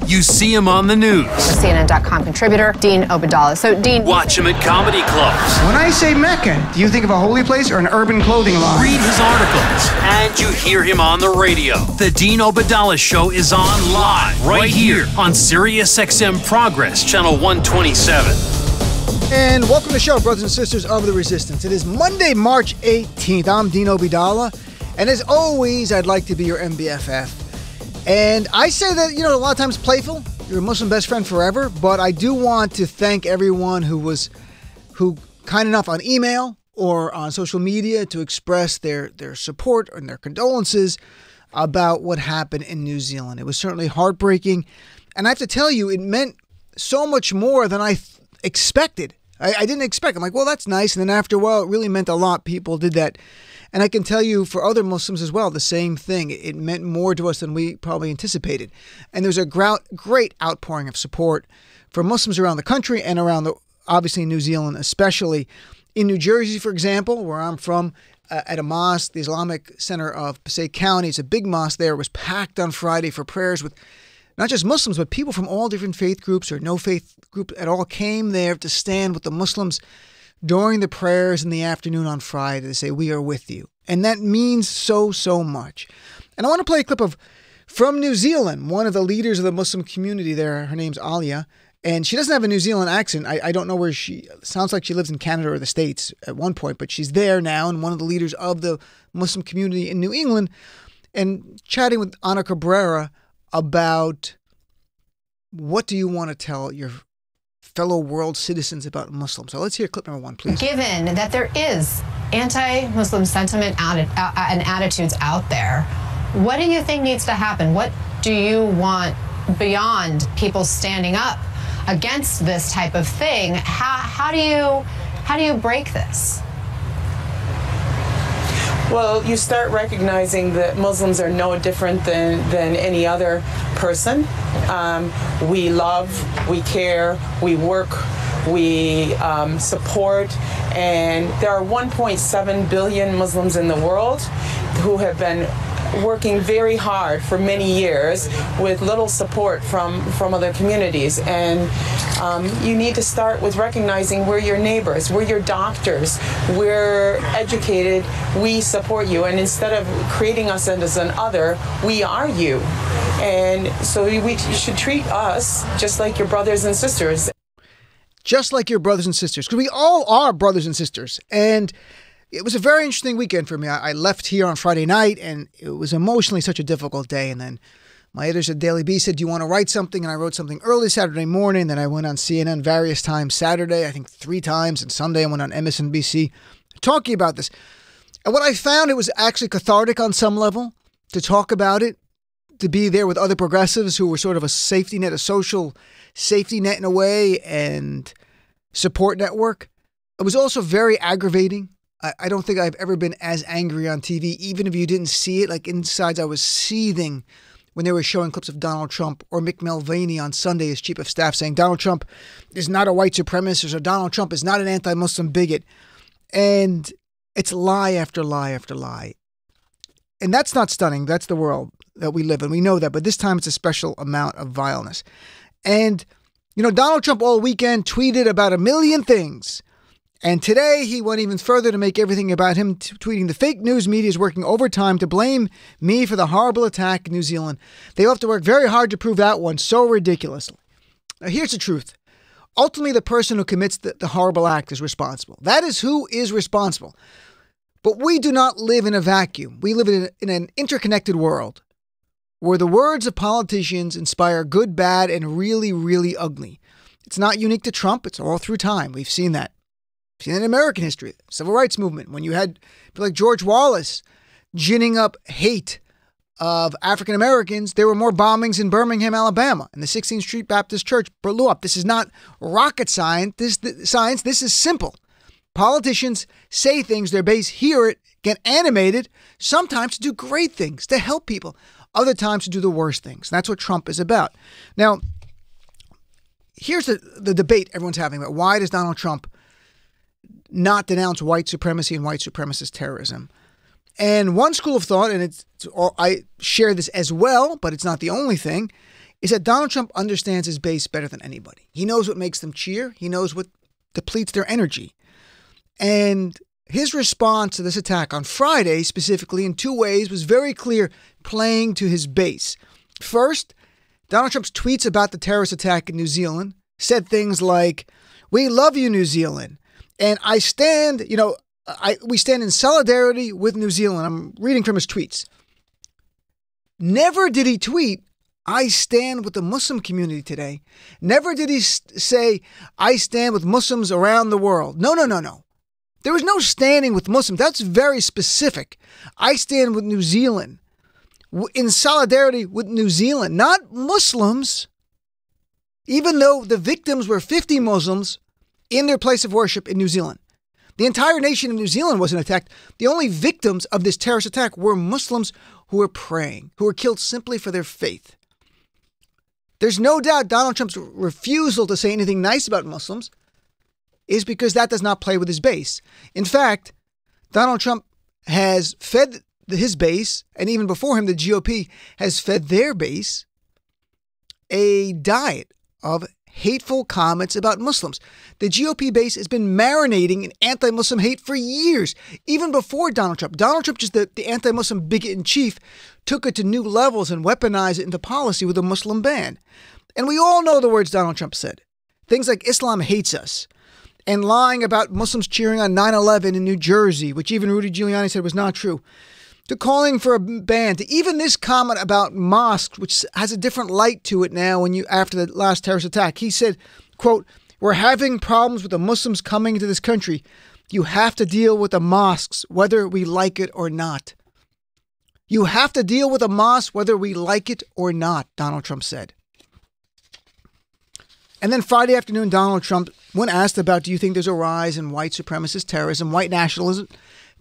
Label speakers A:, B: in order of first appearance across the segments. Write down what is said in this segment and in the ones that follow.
A: You see him on the news.
B: CNN.com contributor, Dean Obeidallah. So, Dean...
A: Watch him at comedy clubs.
C: When I say Mecca, do you think of a holy place or an urban clothing line?
A: Read his articles. And you hear him on the radio. The Dean Obeidallah Show is on live right here on SiriusXM Progress, Channel 127.
D: And welcome to the show, brothers and sisters of the resistance. It is Monday, March 18th. I'm Dean Obeidallah. And as always, I'd like to be your MBFF. And I say that, a lot of times playful. You're a Muslim best friend forever. But I do want to thank everyone who kind enough on email or on social media to express their support and their condolences about what happened in New Zealand. It was certainly heartbreaking. And I have to tell you, it meant so much more than I expected. I didn't expect. I'm like, well, that's nice. And then after a while, it really meant a lot. People did that. And I can tell you for other Muslims as well, the same thing. It meant more to us than we probably anticipated. And there's a great outpouring of support for Muslims around the country and around obviously New Zealand, especially in New Jersey, for example, where I'm from, at a mosque, the Islamic Center of Passaic County. It's a big mosque there. It was packed on Friday for prayers with not just Muslims, but people from all different faith groups or no faith group at all came there to stand with the Muslims during the prayers in the afternoon on Friday to say, we are with you. And that means so, so much. And I want to play a clip from New Zealand, one of the leaders of the Muslim community there. Her name's Alia. And she doesn't have a New Zealand accent. I don't know where sounds like she lives in Canada or the States at one point, but she's there now and one of the leaders of the Muslim community in New England, and chatting with Ana Cabrera about what do you want to tell your fellow world citizens about Muslims. So let's hear clip number one, please.
B: Given that there is anti-Muslim sentiment and attitudes out there, what do you think needs to happen? What do you want beyond people standing up against this type of thing? How do you break this?
E: Well, you start recognizing that Muslims are no different than any other person. We love, we care, we work, we support, and there are 1.7 billion Muslims in the world who have been working very hard for many years with little support from other communities. And you need to start with recognizing we're your neighbors, we're your doctors, we're educated, we support you. And instead of creating us as an other, we are you. And so you should treat us just like your brothers and sisters.
D: Just like your brothers and sisters, because we all are brothers and sisters. And it was a very interesting weekend for me. I left here on Friday night, and it was emotionally such a difficult day. And then my editors at Daily Beast said, do you want to write something? And I wrote something early Saturday morning. Then I went on CNN various times Saturday, I think 3 times. And Sunday I went on MSNBC talking about this. And what I found, it was actually cathartic on some level to talk about it, to be there with other progressives who were sort of a safety net, a social safety net in a way, and support network. It was also very aggravating. I don't think I've ever been as angry on TV, even if you didn't see it. Like inside, I was seething when they were showing clips of Donald Trump or Mick Mulvaney on Sunday as chief of staff saying Donald Trump is not a white supremacist or Donald Trump is not an anti-Muslim bigot. And it's lie after lie after lie. And that's not stunning. That's the world that we live in. We know that. But this time it's a special amount of vileness. And, Donald Trump all weekend tweeted about 1 million things. And today he went even further to make everything about him, tweeting the fake news media is working overtime to blame me for the horrible attack in New Zealand. They will have to work very hard to prove that one so ridiculously. Now, here's the truth. Ultimately, the person who commits the horrible act is responsible. That is who is responsible. But we do not live in a vacuum. We live in an interconnected world where the words of politicians inspire good, bad, and really, really ugly. It's not unique to Trump. It's all through time. We've seen that. We've seen it in American history, the civil rights movement, when you had people like George Wallace ginning up hate of African Americans. There were more bombings in Birmingham, Alabama, and the 16th Street Baptist Church blew up. This is not rocket science. This is simple. Politicians say things, their base hear it, get animated, sometimes to do great things, to help people, other times to do the worst things. That's what Trump is about. Now, here's the debate everyone's having about why does Donald Trump not denounce white supremacy and white supremacist terrorism. And one school of thought, and I share this as well, but it's not the only thing, is that Donald Trump understands his base better than anybody. He knows what makes them cheer. He knows what depletes their energy. And his response to this attack on Friday, specifically in two ways, was very clear, playing to his base. First, Donald Trump's tweets about the terrorist attack in New Zealand said things like, "We love you, New Zealand. And I stand, we stand in solidarity with New Zealand." I'm reading from his tweets. Never did he tweet, "I stand with the Muslim community today." Never did he say, "I stand with Muslims around the world." No. There was no standing with Muslims. That's very specific. I stand with New Zealand, in solidarity with New Zealand, not Muslims. Even though the victims were 50 Muslims in their place of worship in New Zealand. The entire nation of New Zealand wasn't attacked. The only victims of this terrorist attack were Muslims who were praying, who were killed simply for their faith. There's no doubt Donald Trump's refusal to say anything nice about Muslims is because that does not play with his base. In fact, Donald Trump has fed his base, and even before him, the GOP has fed their base a diet of hateful comments about Muslims. The GOP base has been marinating in anti-Muslim hate for years, even before Donald Trump. Donald Trump, just the anti-Muslim bigot in chief, took it to new levels and weaponized it into policy with a Muslim ban. And we all know the words Donald Trump said. Things like Islam hates us, and lying about Muslims cheering on 9/11 in New Jersey, which even Rudy Giuliani said was not true, to calling for a ban, to even this comment about mosques, which has a different light to it now after the last terrorist attack. He said, quote, "We're having problems with the Muslims coming into this country. You have to deal with the mosques, whether we like it or not." You have to deal with the mosque, whether we like it or not, Donald Trump said. And then Friday afternoon, Donald Trump, when asked about, do you think there's a rise in white supremacist terrorism, white nationalism,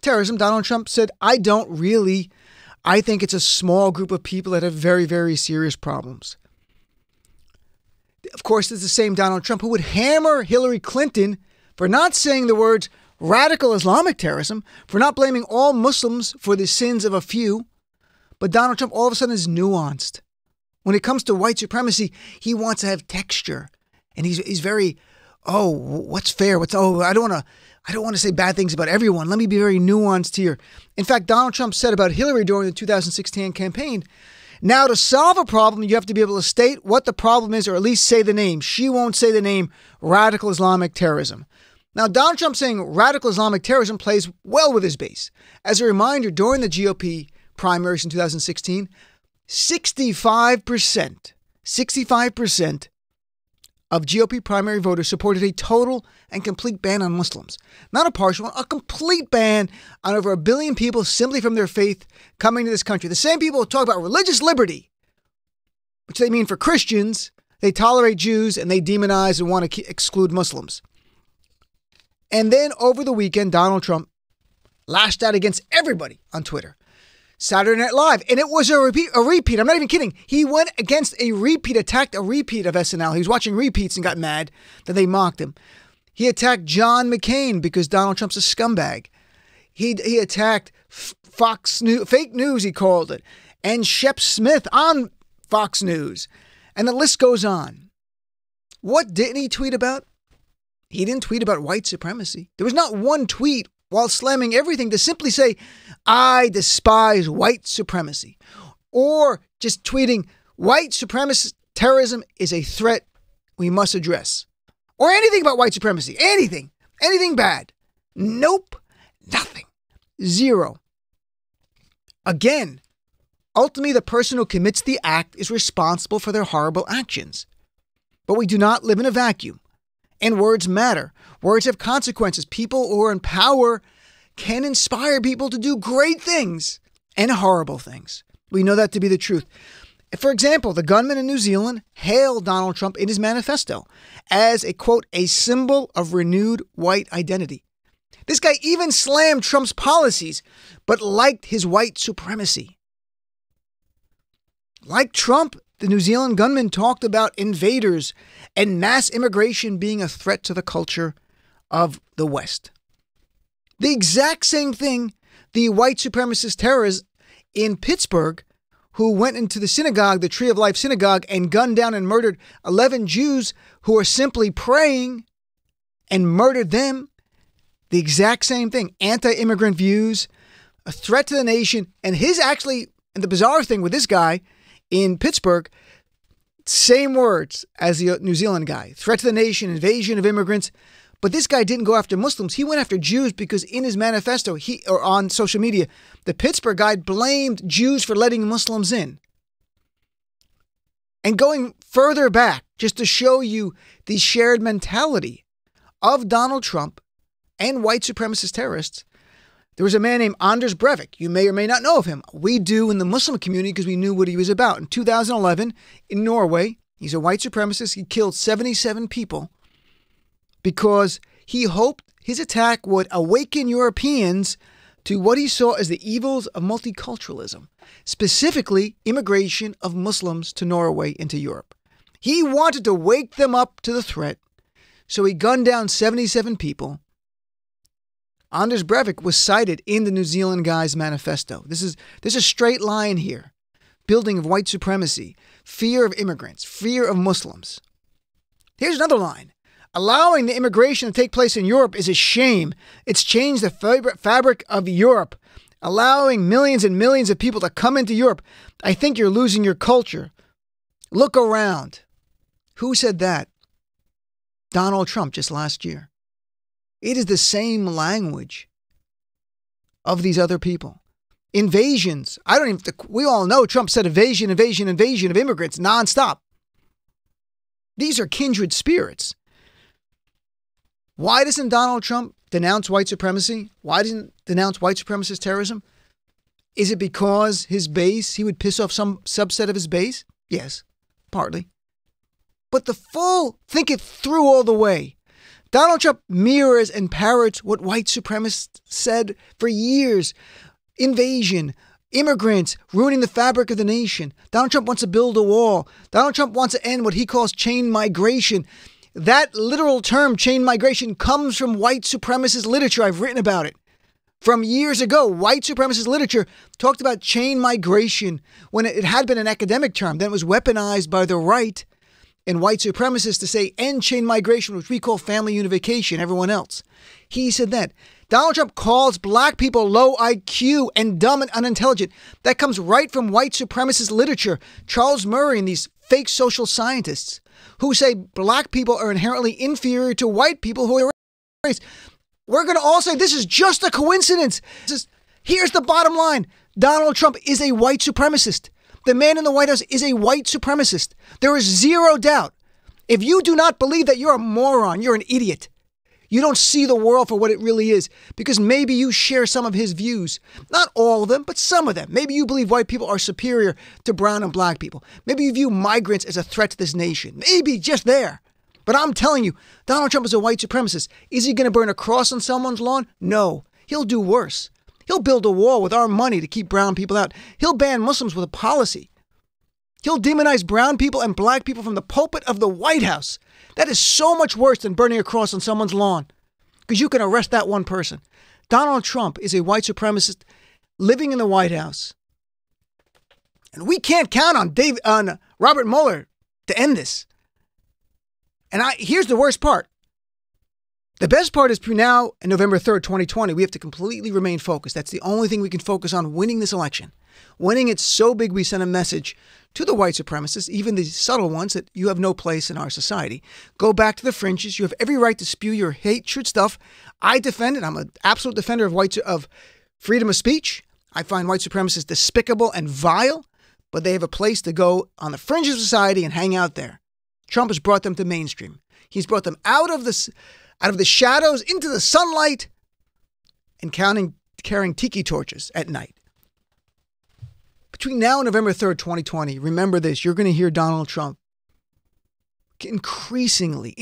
D: terrorism, Donald Trump said, "I don't really. I think it's a small group of people that have very, very serious problems." Of course, it's the same Donald Trump who would hammer Hillary Clinton for not saying the words radical Islamic terrorism, for not blaming all Muslims for the sins of a few. But Donald Trump all of a sudden is nuanced. When it comes to white supremacy, he wants to have texture. And he's very, what's fair? I don't want to say bad things about everyone. Let me be very nuanced here. In fact, Donald Trump said about Hillary during the 2016 campaign, now to solve a problem, you have to be able to state what the problem is or at least say the name. She won't say the name radical Islamic terrorism. Now, Donald Trump saying radical Islamic terrorism plays well with his base. As a reminder, during the GOP primaries in 2016, 65% of GOP primary voters supported a total and complete ban on Muslims. Not a partial one, a complete ban on over 1 billion people simply from their faith coming to this country. The same people who talk about religious liberty, which they mean for Christians, they tolerate Jews and they demonize and want to exclude Muslims. And then over the weekend, Donald Trump lashed out against everybody on Twitter. Saturday Night Live. And it was a repeat. I'm not even kidding. He went against a repeat, attacked a repeat of SNL. He was watching repeats and got mad that they mocked him. He attacked John McCain because Donald Trump's a scumbag. He attacked Fox News, fake news, he called it, and Shep Smith on Fox News. And the list goes on. What didn't he tweet about? He didn't tweet about white supremacy. There was not one tweet while slamming everything to simply say, "I despise white supremacy," or just tweeting, "White supremacist terrorism is a threat we must address," or anything about white supremacy, anything bad. Nope, nothing, zero. Again, ultimately, the person who commits the act is responsible for their horrible actions. But we do not live in a vacuum. And words matter. Words have consequences. People who are in power can inspire people to do great things and horrible things. We know that to be the truth. For example, the gunman in New Zealand hailed Donald Trump in his manifesto as a, quote, a symbol of renewed white identity. This guy even slammed Trump's policies, but liked his white supremacy. Like Trump, the New Zealand gunman talked about invaders and mass immigration being a threat to the culture of the West. The exact same thing the white supremacist terrorists in Pittsburgh who went into the synagogue, the Tree of Life synagogue, and gunned down and murdered 11 Jews who were simply praying and murdered them. The exact same thing. Anti-immigrant views, a threat to the nation. And and the bizarre thing with this guy in Pittsburgh, same words as the New Zealand guy. Threat to the nation, invasion of immigrants. But this guy didn't go after Muslims. He went after Jews because in his manifesto, or on social media, the Pittsburgh guy blamed Jews for letting Muslims in. And going further back, just to show you the shared mentality of Donald Trump and white supremacist terrorists, there was a man named Anders Breivik. You may or may not know of him. We do in the Muslim community because we knew what he was about. In 2011, in Norway, he's a white supremacist. He killed 77 people because he hoped his attack would awaken Europeans to what he saw as the evils of multiculturalism, specifically immigration of Muslims to Norway into Europe. He wanted to wake them up to the threat, so he gunned down 77 people. Anders Breivik was cited in the New Zealand guy's manifesto. There's a straight line here. Building of white supremacy, fear of immigrants, fear of Muslims. Here's another line. Allowing the immigration to take place in Europe is a shame. It's changed the fabric of Europe. Allowing millions and millions of people to come into Europe. I think you're losing your culture. Look around. Who said that? Donald Trump just last year. It is the same language of these other people. Invasions. We all know Trump said invasion of immigrants nonstop. These are kindred spirits. Why doesn't Donald Trump denounce white supremacy? Why doesn't he denounce white supremacist terrorism? Is it because his base, he would piss off some subset of his base? Yes, partly. But think it through all the way. Donald Trump mirrors and parrots what white supremacists said for years. Invasion, immigrants, ruining the fabric of the nation. Donald Trump wants to build a wall. Donald Trump wants to end what he calls chain migration. That literal term, chain migration, comes from white supremacist literature. I've written about it. From years ago, white supremacist literature talked about chain migration when it had been an academic term. Then it was weaponized by the right and white supremacists to say end chain migration, which we call family unification, everyone else. He said that. Donald Trump calls black people low IQ and dumb and unintelligent. That comes right from white supremacist literature. Charles Murray and these fake social scientists who say black people are inherently inferior to white people who are race. We're going to all say this is just a coincidence. Here's the bottom line. Donald Trump is a white supremacist. The man in the White House is a white supremacist. There is zero doubt. If you do not believe that, you're a moron, you're an idiot. You don't see the world for what it really is because maybe you share some of his views. Not all of them, but some of them. Maybe you believe white people are superior to brown and black people. Maybe you view migrants as a threat to this nation. Maybe just there. But I'm telling you, Donald Trump is a white supremacist. Is he going to burn a cross on someone's lawn? No. He'll do worse. He'll build a wall with our money to keep brown people out. He'll ban Muslims with a policy. He'll demonize brown people and black people from the pulpit of the White House. That is so much worse than burning a cross on someone's lawn because you can arrest that one person. Donald Trump is a white supremacist living in the White House. And we can't count on Robert Mueller to end this. And here's the worst part. The best part is now, on November 3rd, 2020, we have to completely remain focused. That's the only thing we can focus on, winning this election. Winning it so big we send a message to the white supremacists, even the subtle ones, that you have no place in our society. Go back to the fringes. You have every right to spew your hatred stuff. I defend it. I'm an absolute defender of freedom of speech. I find white supremacists despicable and vile, but they have a place to go on the fringes of society and hang out there. Trump has brought them to mainstream. He's brought them out of the shadows into the sunlight and carrying tiki torches at night. Between now and November 3rd, 2020, remember this, you're going to hear Donald Trump increasingly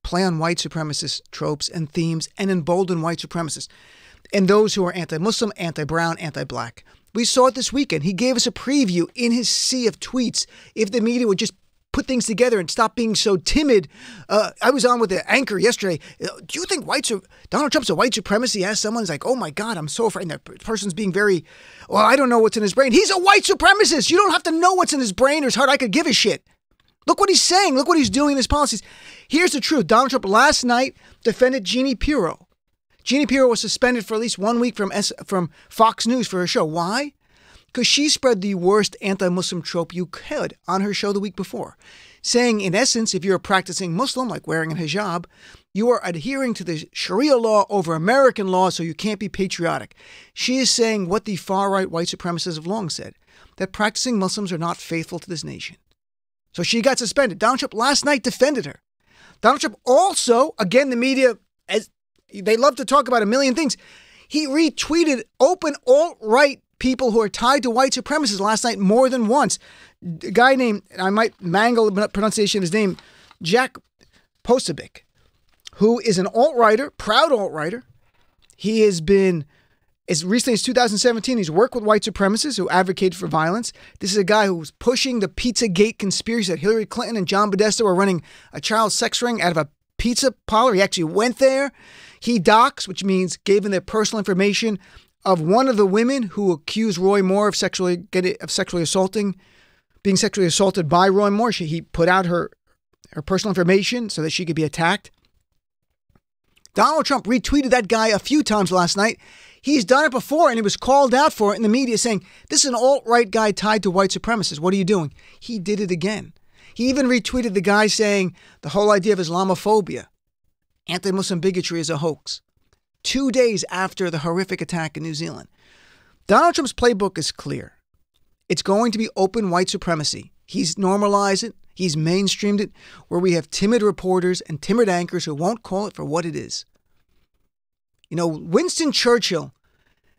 D: play on white supremacist tropes and themes and embolden white supremacists and those who are anti-Muslim, anti-brown, anti-black. We saw it this weekend. He gave us a preview in his sea of tweets. If the media would just put things together and stop being so timid. I was on with the anchor yesterday. Do you think Donald Trump's a white supremacy? Asked someone's like, oh my God, I'm so afraid. And that person's being very, well, I don't know what's in his brain. He's a white supremacist. You don't have to know what's in his brain or his heart. I could give a shit. Look what he's saying. Look what he's doing in his policies. Here's the truth. Donald Trump last night defended Jeannie Pirro. Jeannie Pirro was suspended for at least 1 week from Fox News for her show. Why? Because she spread the worst anti-Muslim trope you could on her show the week before, saying, in essence, if you're a practicing Muslim, like wearing a hijab, you are adhering to the Sharia law over American law, so you can't be patriotic. She is saying what the far-right white supremacists have long said, that practicing Muslims are not faithful to this nation. So she got suspended. Donald Trump last night defended her. Donald Trump also, again, the media, as they love to talk about a million things, he retweeted open alt-right people who are tied to white supremacists last night more than once. A guy named, I might mangle the pronunciation of his name, Jack Posobiec, who is an alt-writer, proud alt-writer. He has been, as recently as 2017, he's worked with white supremacists who advocate for violence. This is a guy who was pushing the Pizzagate conspiracy that Hillary Clinton and John Podesta were running a child sex ring out of a pizza parlor. He actually went there. He doxed, which means gave them their personal information of one of the women who accused Roy Moore of sexually assaulting, being sexually assaulted by Roy Moore. He put out her personal information so that she could be attacked. Donald Trump retweeted that guy a few times last night. He's done it before, and he was called out for it in the media, saying, this is an alt-right guy tied to white supremacists. What are you doing? He did it again. He even retweeted the guy saying the whole idea of Islamophobia, anti-Muslim bigotry, is a hoax. 2 days after the horrific attack in New Zealand. Donald Trump's playbook is clear. It's going to be open white supremacy. He's normalized it. He's mainstreamed it, where we have timid reporters and timid anchors who won't call it for what it is. You know, Winston Churchill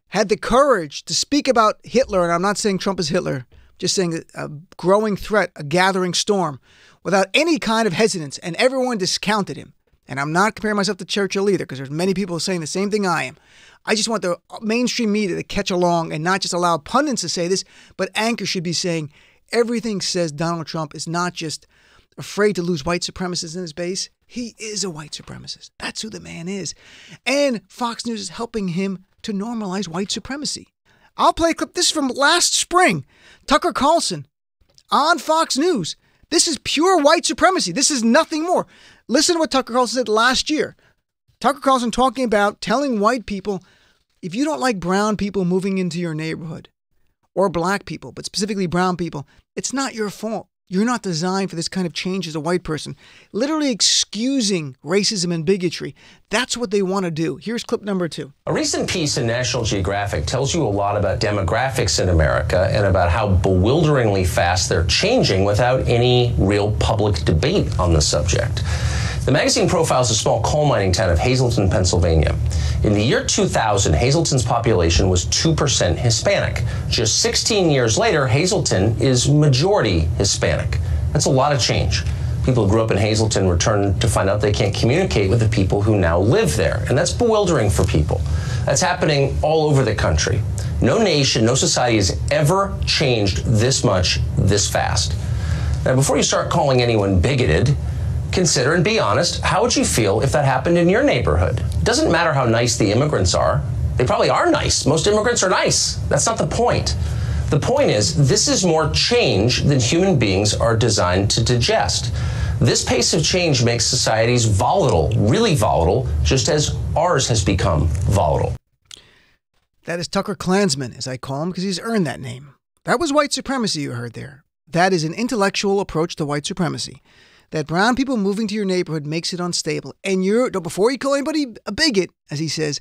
D: had the courage to speak about Hitler, and I'm not saying Trump is Hitler, just saying a growing threat, a gathering storm, without any kind of hesitance, and everyone discounted him. And I'm not comparing myself to Churchill either, because there's many people saying the same thing I am. I just want the mainstream media to catch along and not just allow pundits to say this, but anchors should be saying everything says Donald Trump is not just afraid to lose white supremacists in his base. He is a white supremacist. That's who the man is. And Fox News is helping him to normalize white supremacy. I'll play a clip. This is from last spring. Tucker Carlson on Fox News. This is pure white supremacy. This is nothing more. Listen to what Tucker Carlson said last year. Tucker Carlson talking about telling white people, if you don't like brown people moving into your neighborhood, or black people, but specifically brown people, it's not your fault. You're not designed for this kind of change as a white person. Literally excusing racism and bigotry. That's what they want to do. Here's clip number 2.
F: A recent piece in National Geographic tells you a lot about demographics in America and about how bewilderingly fast they're changing without any real public debate on the subject. The magazine profiles a small coal mining town of Hazleton, Pennsylvania. In the year 2000, Hazleton's population was 2% Hispanic. Just 16 years later, Hazleton is majority Hispanic. That's a lot of change. People who grew up in Hazleton return to find out they can't communicate with the people who now live there. And that's bewildering for people. That's happening all over the country. No nation, no society has ever changed this much, this fast. Now, before you start calling anyone bigoted, consider and be honest, how would you feel if that happened in your neighborhood? It doesn't matter how nice the immigrants are. They probably are nice. Most immigrants are nice. That's not the point. The point is, this is more change than human beings are designed to digest. This pace of change makes societies volatile, really volatile, just as ours has become volatile.
D: That is Tucker Klansman, as I call him, because he's earned that name. That was white supremacy you heard there. That is an intellectual approach to white supremacy. That brown people moving to your neighborhood makes it unstable. And before you call anybody a bigot, as he says,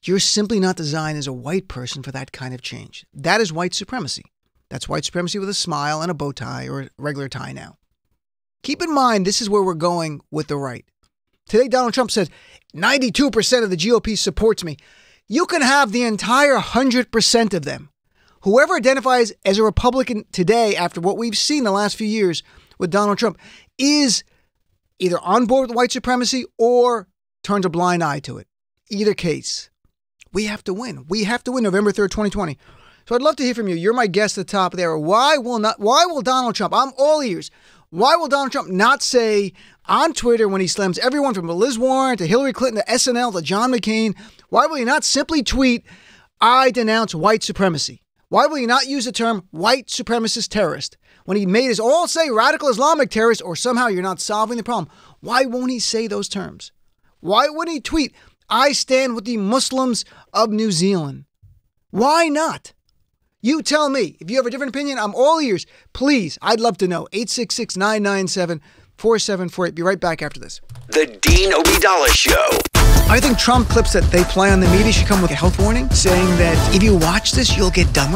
D: you're simply not designed as a white person for that kind of change. That is white supremacy. That's white supremacy with a smile and a bow tie or a regular tie now. Keep in mind, this is where we're going with the right. Today, Donald Trump says 92% of the GOP supports me. You can have the entire 100% of them. Whoever identifies as a Republican today, after what we've seen the last few years with Donald Trump, is either on board with white supremacy or turns a blind eye to it. Either case, we have to win. We have to win November 3rd, 2020. So I'd love to hear from you. You're my guest at the top there. Why will Donald Trump, I'm all ears, Why will Donald Trump not say on Twitter when he slams everyone from Liz Warren to Hillary Clinton to SNL to John McCain, why will he not simply tweet, I denounce white supremacy? Why will he not use the term white supremacist terrorist? When he made us all say radical Islamic terrorist or somehow you're not solving the problem, why won't he say those terms? Why wouldn't he tweet, I stand with the Muslims of New Zealand? Why not? You tell me. If you have a different opinion, I'm all ears. Please, I'd love to know. 866-997-4748. Be right back after this.
G: The Dean Obeidallah Show.
D: I think Trump clips that they play on the media should come with a health warning saying that if you watch this, you'll get dumber.